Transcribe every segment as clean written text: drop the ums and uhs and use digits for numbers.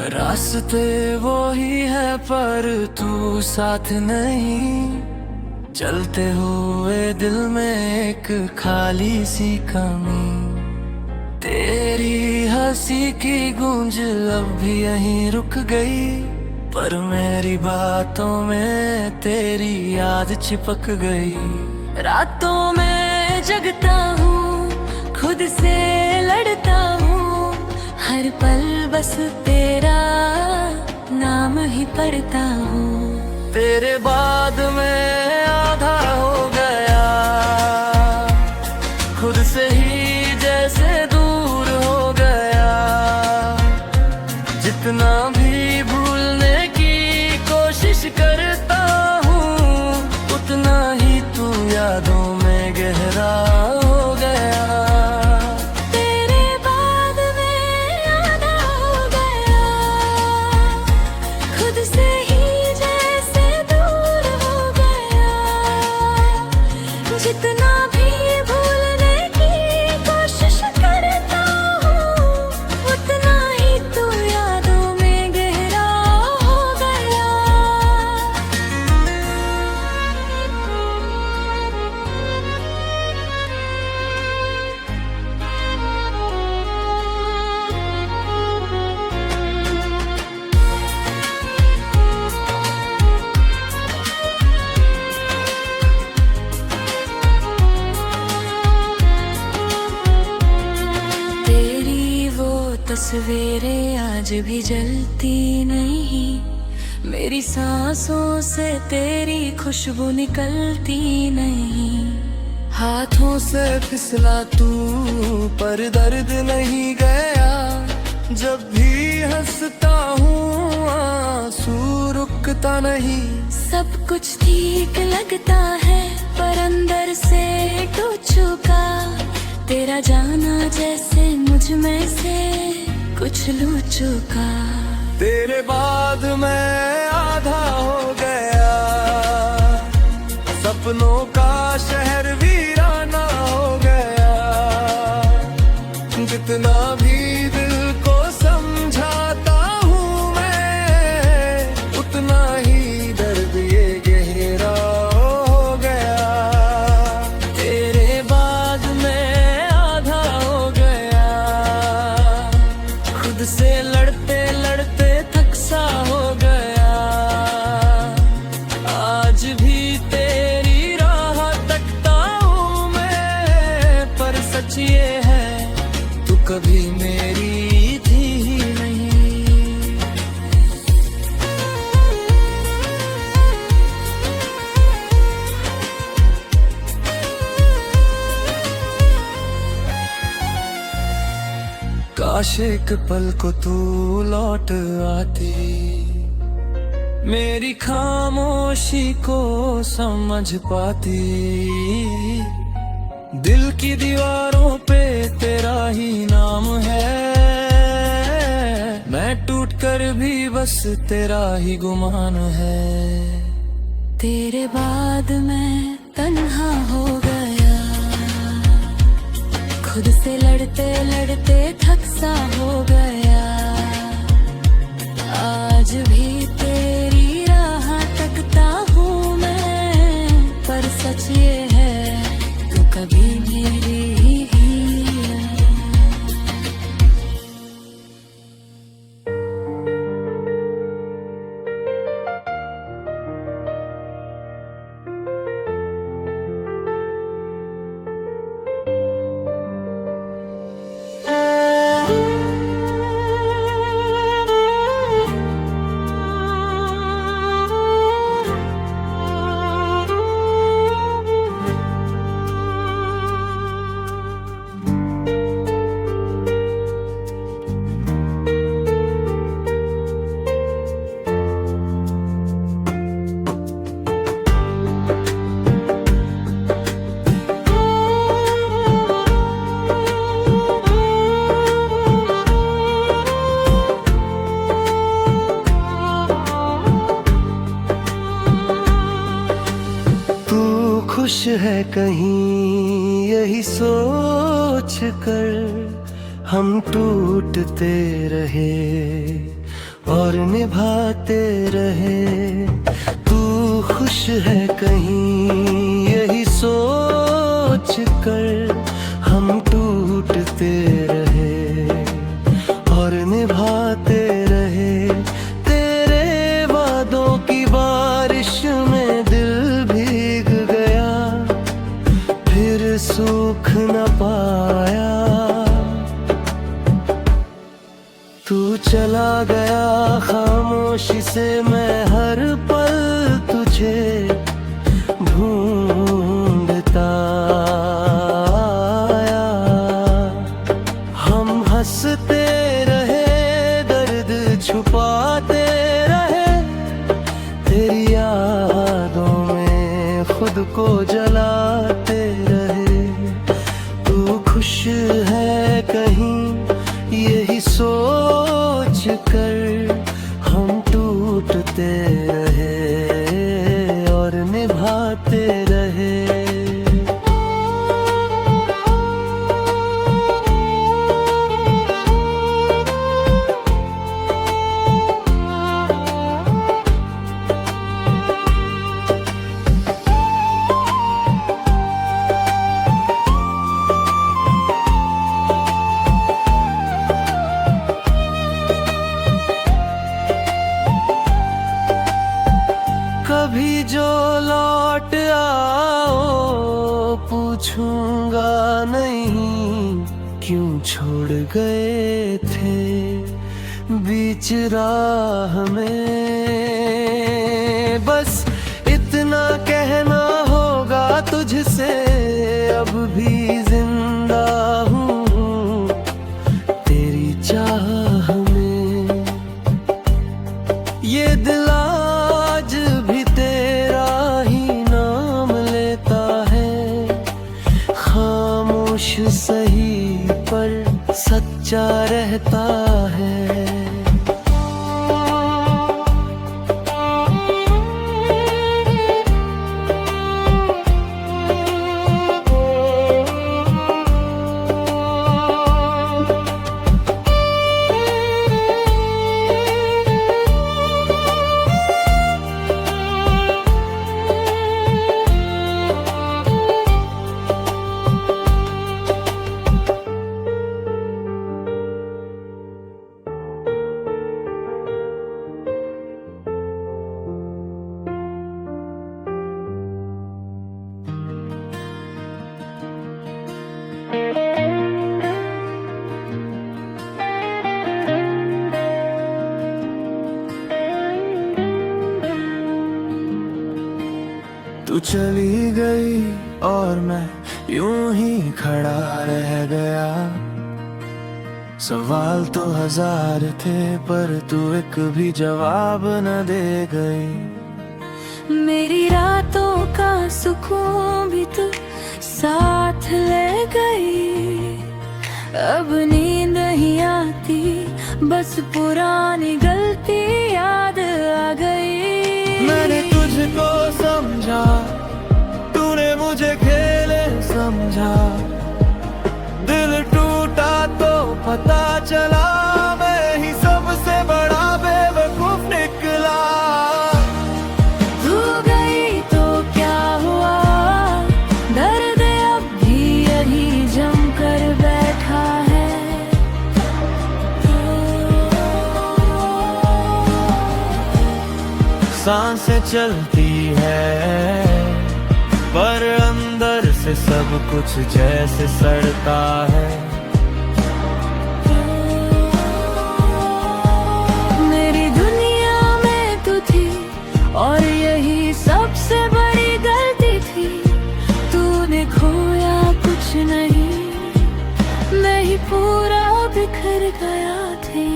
रास्ते वो ही है पर तू साथ नहीं। चलते हुए दिल में एक खाली सी कमी। तेरी हंसी की गूंज अब भी यहीं रुक गई, पर मेरी बातों में तेरी याद चिपक गई। रातों में जगता हूँ, खुद से लड़ता हूँ, हर पल बस तेरा नाम ही पढ़ता हूँ। तेरे बाद में आधा हो गया, खुद से ही जैसे दूर हो गया। जितना भी भूलने की कोशिश करता हूँ, उतना ही तू यादों में गहरा हो गया। जितना भी भूलने की कोशिश करता हूँ, उतना ही तू यादों में गहरा हो गया। तस्वीरें आज भी जलती नहीं, मेरी सांसों से तेरी खुशबू निकलती नहीं। हाथों से फिसला तू पर दर्द नहीं गया, जब भी हंसता हूँ आंसू रुकता नहीं। सब कुछ ठीक लगता है पर अंदर से टूट चुका, तेरा जाना जैसे मुझ में से कुछ लूट चुका। तेरे बाद मैं आधा हो गया, सपनों का शहर वीराना हो गया। जितना भी दिल को समझाता हूँ मैं, उतना ही दर्द ये गहरा हो गया। तेरे बाद मैं आधा हो गया, खुद से लड़ते लड़ते थक सा हो गया। आज भी तेरी राह तकता हूँ मैं, पर सच ये है तू कभी मेरी थी ही नहीं। काश एक पल को तू लौट आती, मेरी खामोशी को समझ पाती। दिल की दीवारों पे तेरा ही नाम है, मैं टूट कर भी बस तेरा ही गुमान है। तेरे बाद मैं तन्हा हो गया, खुद से लड़ते लड़ते थक सा हो गया। आज भी तेरी राह तकता हूँ मैं, पर सच ये है तू कभी मेरी ही है। खुश है कहीं यही सोच कर हम टूटते रहे, और निभाते रहे। तू खुश है कहीं यही सोच कर हम टूटते रहे और निभाते रहे। तेरे वादों की बारिश में दिल भीग गया, फिर सूख न पाया। तू चला गया खामोशी से, मैं हर पल तुझे ढूंढता आया। हम हंसते रहे, दर्द छुपाते रहे, तेरी यादों में खुद को जलाते रहे। तू खुश है कहीं यही सोच कर हम टूटते रहे और निभाते रहे। कभी जो लौट आओ पूछूंगा नहीं क्यों छोड़ गए थे बीच राह में। बस इतना कहना होगा तुझसे, अब भी जिंदा हूँ तेरी चाह में। ये दिल आज भी तेरा ही नाम लेता है, खामोश सही पर सच्चा रहता है। तू चली गई और मैं यूं ही खड़ा रह गया। सवाल तो हजार थे पर तू एक भी जवाब न दे गई। मेरी रातों का सुकून भी तू साथ ले गई। अब नींद नहीं आती, बस पुरानी गलती याद आ गई। मैंने तुझको समझा, तूने मुझे खेले समझा। दिल टूटा तो पता चला मैं ही सबसे बड़ा बेवकूफ निकला। तू गई तो क्या हुआ, दर्द अब भी यही जम कर बैठा है। सांसें चलती है पर अंदर से सब कुछ जैसे सड़ता है। मेरी दुनिया में तू थी और यही सबसे बड़ी गलती थी। तूने खोया कुछ नहीं, मैं ही पूरा बिखर गया थी।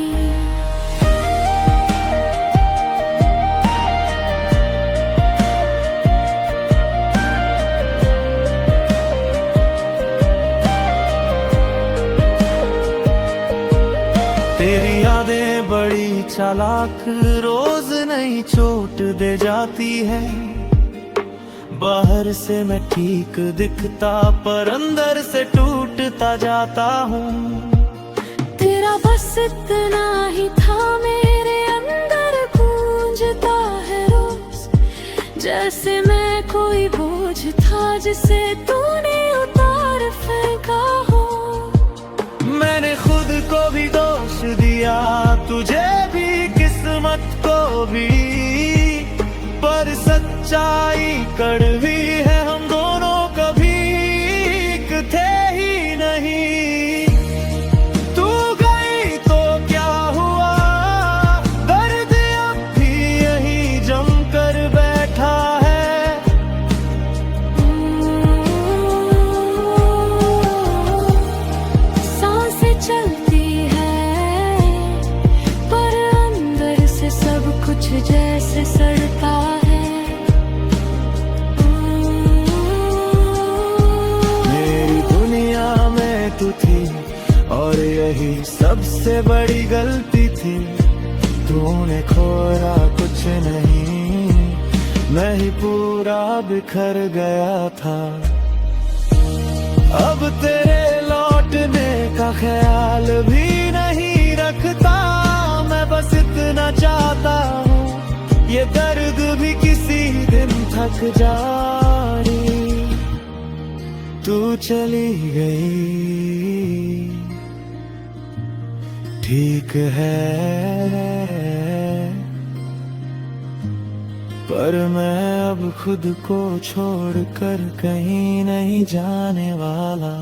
तेरी यादें बड़ी चालाक, रोज नई चोट दे जाती है। बाहर से मैं ठीक दिखता पर अंदर से टूटता जाता हूँ। तेरा बस इतना ही था मेरे अंदर, जैसे मैं कोई बोझ था जिसे तूने उतार फेंका हो। मैंने खुद को भी दोष दिया, तुझे भी किस्मत को भी, पर सच्चाई कड़वी है, हम दोनों कभी एक थे ही नहीं। तू गई तो क्या हुआ, दर्द अब भी यहीं जम कर बैठा है। सांसें चलती है पर अंदर से सब कुछ जैसे सड़ता है। मेरी दुनिया में तू थी और यही सबसे बड़ी गलती थी। तूने खोया कुछ नहीं, मैं ही पूरा बिखर गया था। अब तेरे लौटने का ख्याल भी नहीं रखता, मैं बस इतना चाहता हूँ ये दर्द भी किसी दिन थक जाए। तू चली गई, ठीक है, पर मैं अब खुद को छोड़कर कहीं नहीं जाने वाला।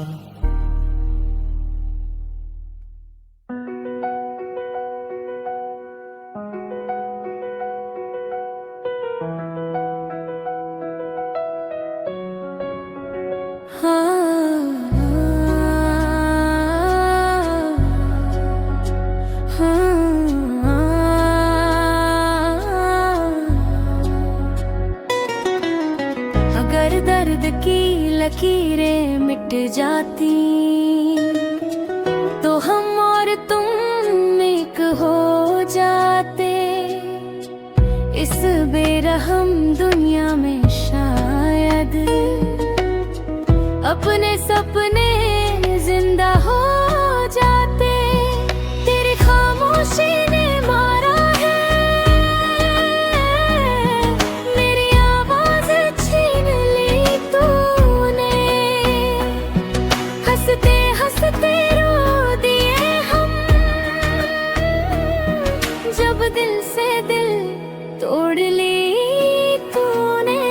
अगर दर्द की लकीरें मिट जाती तो हम और तुम एक हो जाते। इस बेरहम दुनिया में शायद अपने सपने जिंदा हो जाते। तेरी खामोशी ने मारा है मेरी आवाज छीन ली तूने। हंसते हंसते रो दिए हम, जब दिल से दिल तोड़ ली तूने।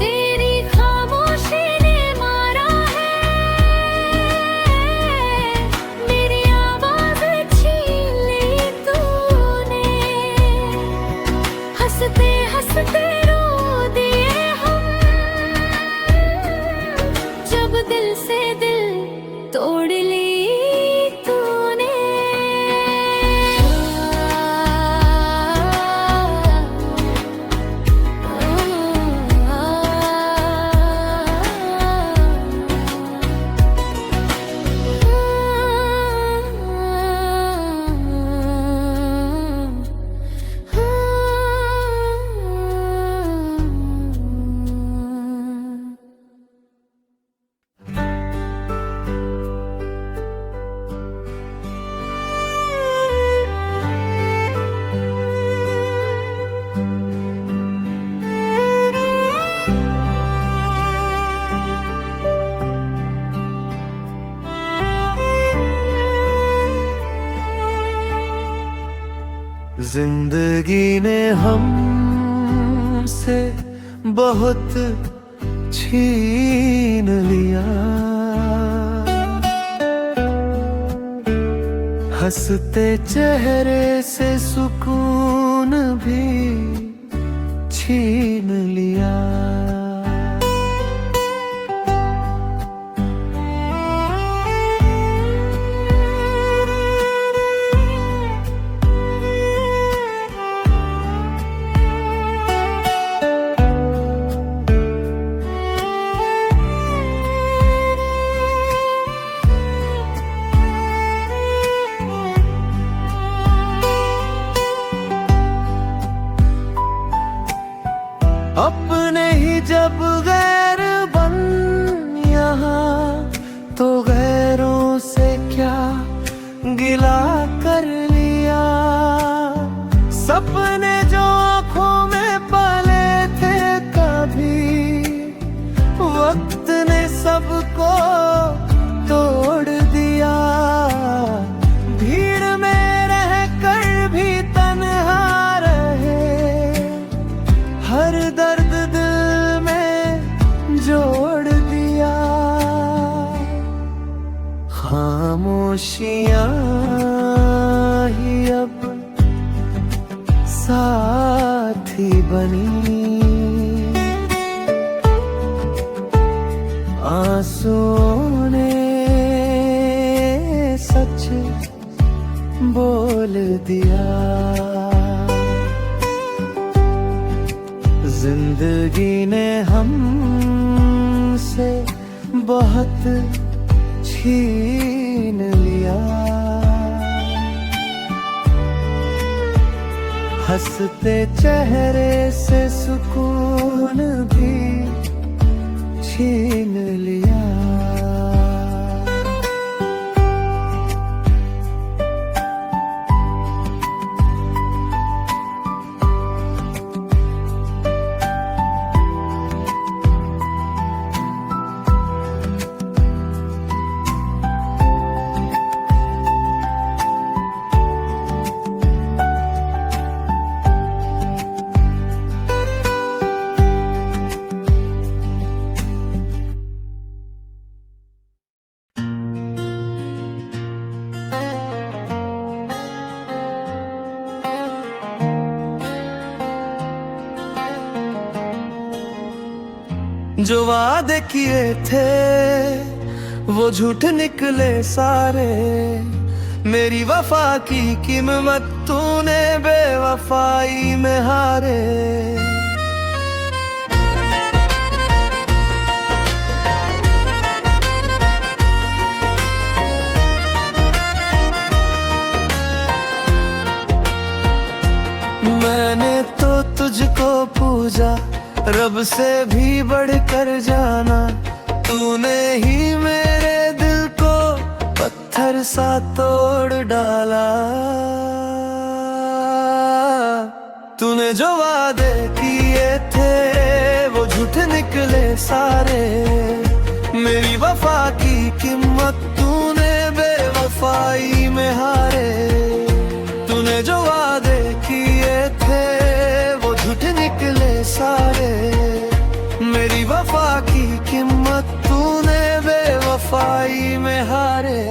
तेरी खामोशी ने मारा है मेरी आवाज छीन ली तूने। हंसते हंसते रो दिए हम, जब दिल से दिल तोड़ ली तूने। जिंदगी ने हमसे बहुत छीन लिया, हंसते चेहरे से सुकून भी छीन लिया। अपने ही जब गैर बन यहाँ, तो गैरों से क्या गिला कर लिया। सपने जो आँखों में पाले थे कभी, वक्त ने सबको तोड़ दिया। भीड़ में रह कर भी तन्हा रहे, हर दर्द दिल में जोड़ दिया। खामोशियाँ ही अब साथी बनी, आंसुओं ने सच बोल दिया। जिंदगी ने हमसे बहुत छीन लिया। हंसते चेहरे से सुकून भी छीन लिया। जो वादे किए थे वो झूठ निकले सारे। मेरी वफा की कीमत तूने बेवफाई में हारे। मैंने तो तुझको पूजा, रब से भी बढ़कर जाना। तूने ही मेरे दिल को पत्थर सा तोड़ डाला। तूने जो वादे किए थे वो झूठ निकले सारे। मेरी वफा की कीमत तूने बेवफाई में हारे। तूने जो वादे किए थे वो झूठ निकले सारे। मेरी वफा की कीमत तूने बेवफाई में हारे।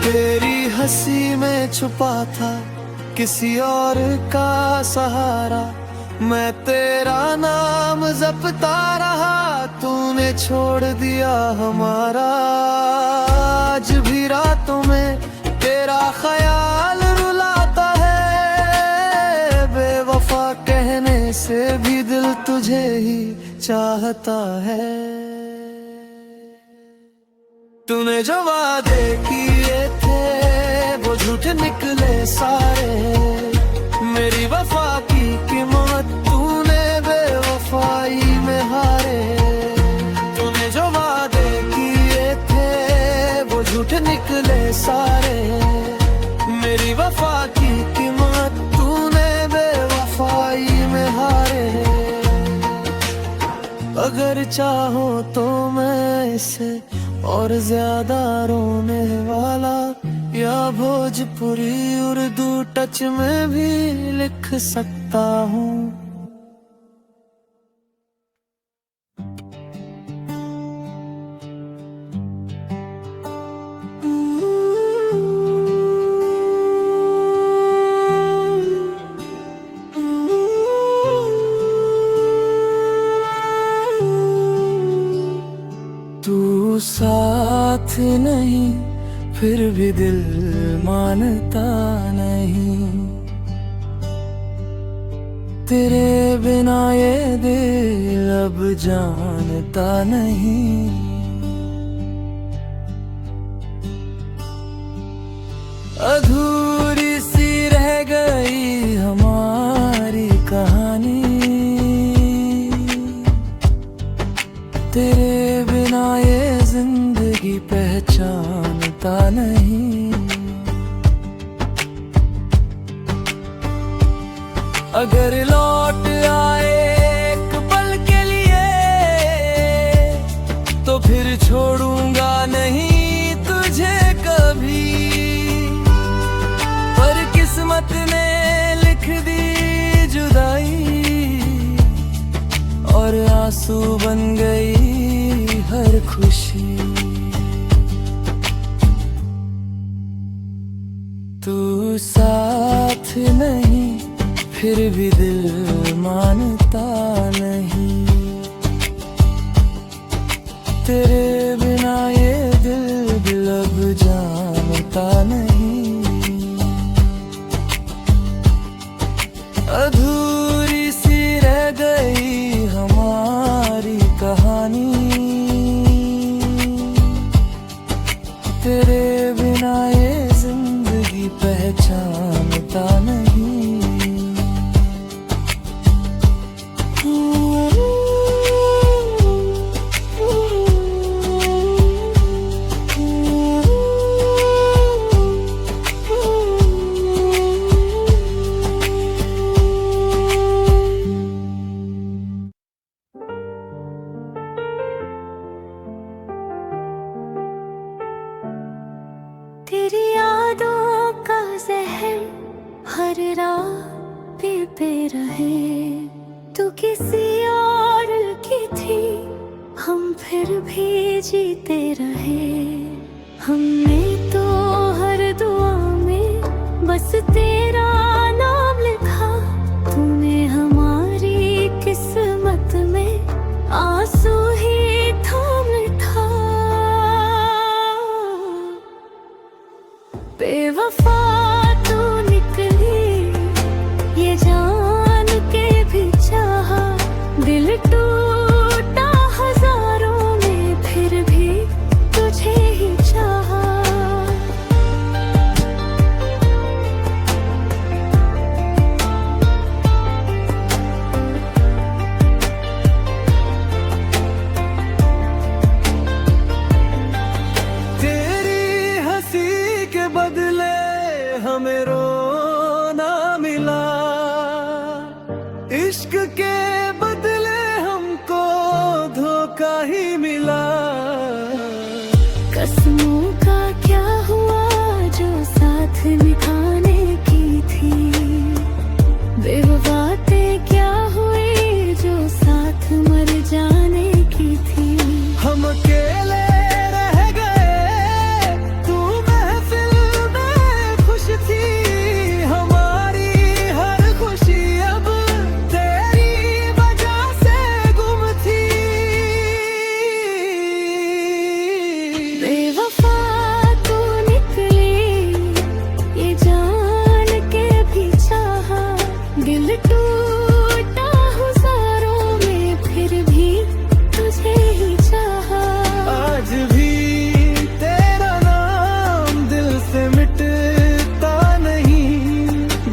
तेरी हंसी में छुपा था किसी और का सहारा। मैं तेरा नाम जपता रहा, तूने छोड़ दिया हमारा। आज भी रातों में तेरा ख्याल रुलाता है। बेवफा कहने से भी दिल तुझे ही चाहता है। तूने जो वादे किए थे वो झूठ निकले सारे। मेरी वफा की कीमत तूने बेवफाई में हारे। तूने जो वादे किए थे वो झूठ निकले सारे। मेरी वफा की कीमत तूने बेवफाई में हारे। अगर चाहो तो मैं इसे और ज्यादा रोने वाला या भोजपुरी उर्दू टच में भी लिख सकता हूँ। तू साथ नहीं फिर भी दिल मानता नहीं। तेरे बिना ये दिल अब जानता नहीं। अधूरी सी रह गई हमारी कहानी, तेरे बिना ये जिंदगी पहचानता नहीं। अगर लौट आए एक पल के लिए तो फिर छोड़ूंगा नहीं तुझे कभी। पर किस्मत ने लिख दी जुदाई और आंसू बन गई हर खुशी। तू साथ नहीं फिर भी दिल मानता नहीं। तेरे बिना ये दिल अब जानता नहीं। अधूरी सी रह गई हमारी कहानी, तेरे बिना ये जिंदगी पहचानता नहीं। तेरी यादों का जहर हर रात पीते रहे। तू किसी और की थी, हम फिर भी जीते रहे। हमने तो हर दुआ में बस तेरा नाम लिखा। तूने हमारी किस्मत में आंसू ही थाम था। बेवफा तू निकली ये जान के भी चाहा। दिल टूटा हजारों में फिर भी तुझे ही चाहा। तेरी हंसी के बदले हमें रोना मिला। इश्क के बदले हमको धोखा ही मिला। कसमों का क्या हुआ जो साथ निभाने की थी। बेवफातें क्या हुई जो साथ मर जाने की थी। हम अकेले रह गए, तू महफिल में खुश थी। हमारी हर खुशी अब तेरी वजह से गुम थी। बेवफा तू निकली ये जान के भी चाहा। दिल टूटा हजारों में फिर भी तुझे ही चाहा। आज भी तेरा नाम दिल से मिटता नहीं।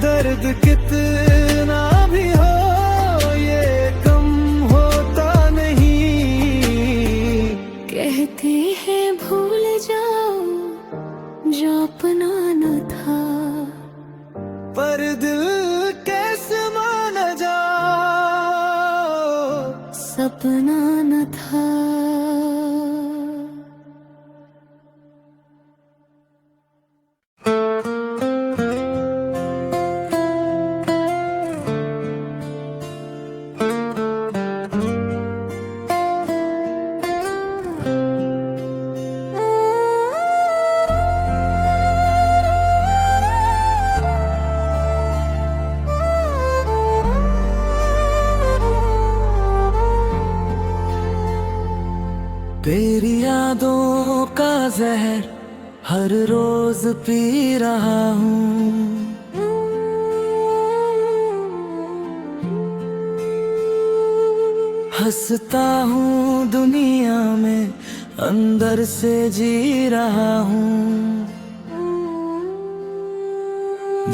दर्द कितना भी हो ये कम होता नहीं। कहते हैं भूल जाओ जो अपना न था। पर दिल कैसे मान जा, सपना न था। तेरी यादों का जहर हर रोज पी रहा हूँ। हंसता हूँ दुनिया में, अंदर से जी रहा हूँ।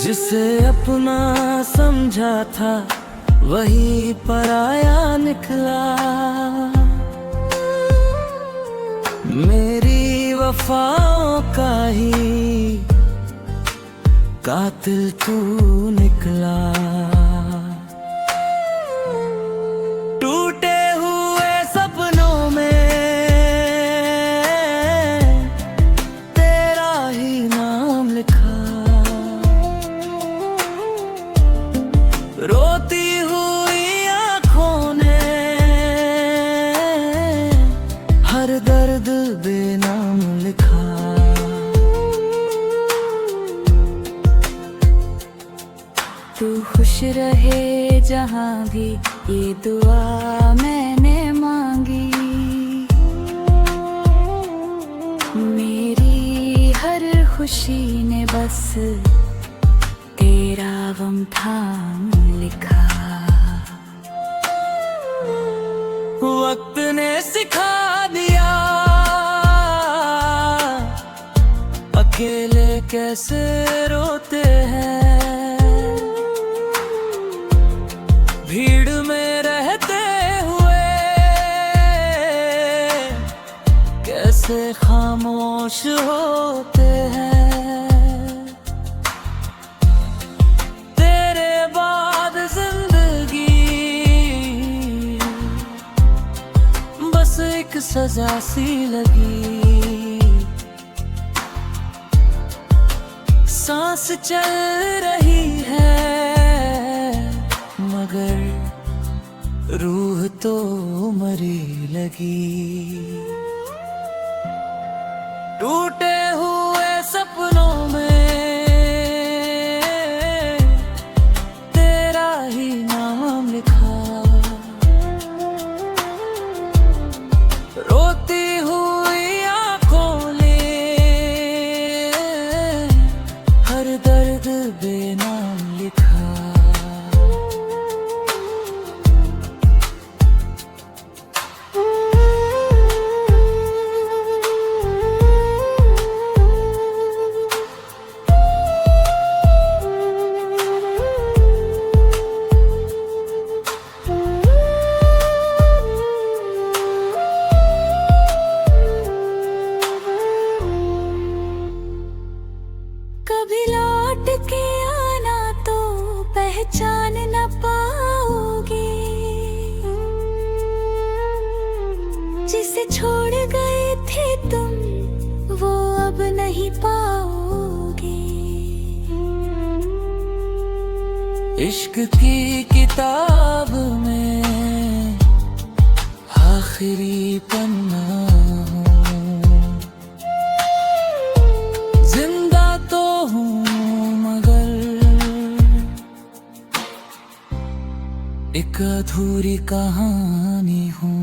जिसे अपना समझा था वही पराया निकला। मेरी वफाओं का ही कातिल तू निकला। टूटे हुए सपनों में तेरा ही नाम लिखा। रोती हुई आँखों ने हर दर्द बेनाम लिखा। तू खुश रहे जहाँ भी, ये दुआ मैंने मांगी। मेरी हर खुशी ने बस तेरा गम थाम लिखा। वक्त ने सिखा दिया अकेले कैसे रोते हैं। भीड़ में रहते हुए कैसे खामोश होते हैं। तेरे बाद जिंदगी बस एक सजा सी लगी। सांस चल रही है मगर रूह तो मरी लगी। टूटे हुए सपनों में तेरा ही नाम लिखा। रोती हुई आँखों ने हर दर्द बेनाम लिखा। कभी लौट के आना तो पहचान न पाओगे। जिसे छोड़ गए थे तुम वो अब नहीं पाओगे। इश्क की किताब में आखिरी पन्ना हूँ। जिंदा तो हूँ मगर एक अधूरी कहानी हूँ।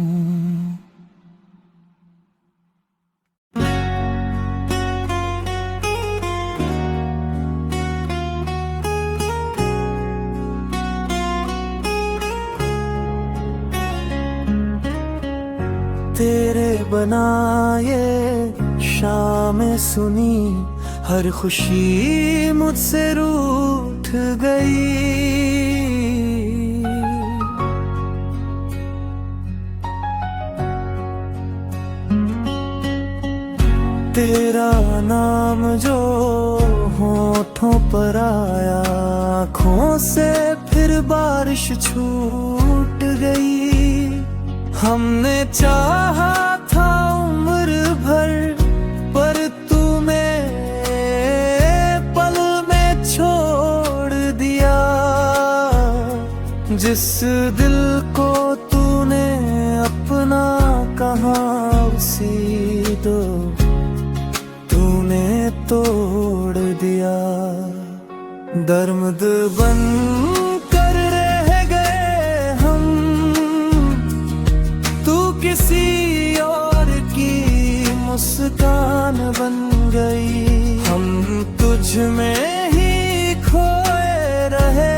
तेरे बनाए शाम सुनी, हर खुशी मुझसे रूठ गई। तेरा नाम जो होठों पर आया, आँखों से फिर बारिश छूट गई। हमने चाहा था उम्र भर, पर तूने पल में छोड़ दिया। जिस दिल को तूने अपना कहा उसी दो तूने तोड़ दिया। दर्द बन कर रह गए हम, तू किसी और की मुस्कान बन गई। हम तुझ में ही खोए रहे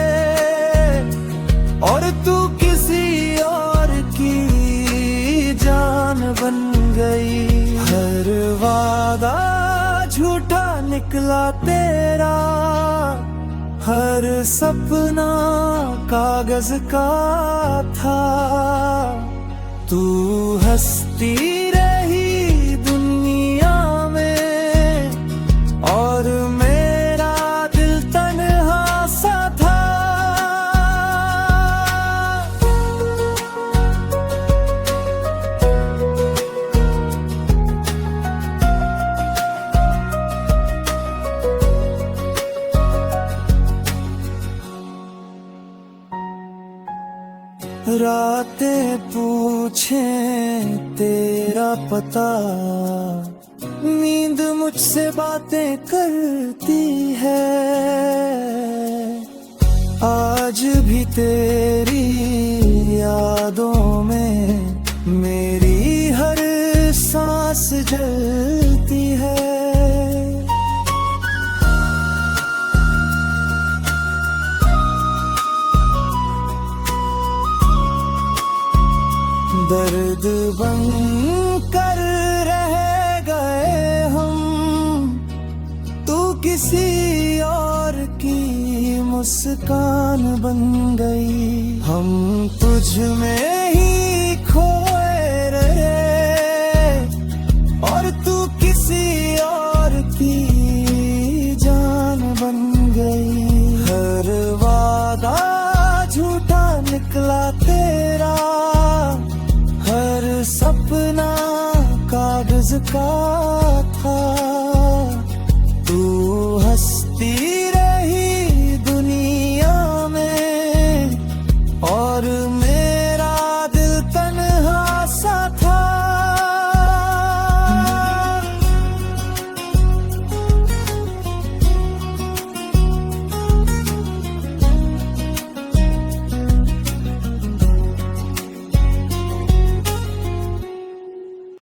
और तू किसी और की गई। हर वादा झूठा निकला तेरा, हर सपना कागज का था। तू हंसती रही दुनिया में और मेरा दिल तन्हा सा था। रातें पूछे तेरा पता, नींद मुझसे बातें करती है। आज भी तेरी यादों में मेरी हर सांस जलती है। दर्द बन कर रह गए हम, तू किसी और की मुस्कान बन गई। हम तुझ में ही खोए रहे और तू किसी और की जान बन गई। हर वादा झूठा निकला तेरा, हर सपना कागज का था।